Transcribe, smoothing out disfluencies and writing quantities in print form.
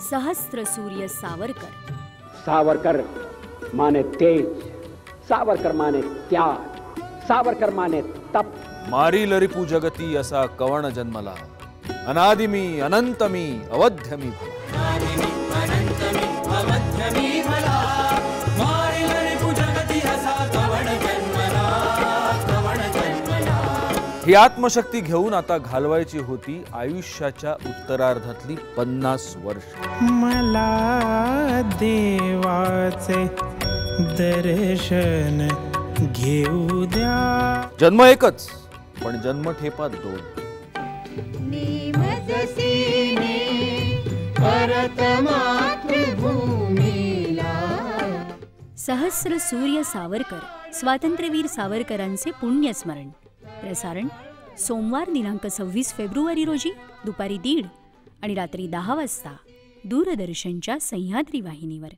सहस्त्र सूर्य सावरकर. सावरकर माने तेज, सावरकर माने त्याग, सावरकर माने तप. मारी लरिपू जगती असा कवण जन्मला, अनादि मी अनंत मी अवध्य मी ही आत्मशक्ती घेऊन आता घालवायची होती आयुष्याच्या उत्तरार्धातली 50 वर्ष. मला देवाचे दर्शन घेऊ द्या. जन्म एकच, पण जन्मठेपा 2. सहस्र सूर्य सावरकर, स्वातंत्र्यवीर सावरकरांचे पुण्यस्मरण. प्रसारण सोमवार दिनांक 26 फेब्रुवारी रोजी दुपारी 1:30 आणि रात्री 10 वाजता दूरदर्शनच्या सह्याद्री वाहिनीवर.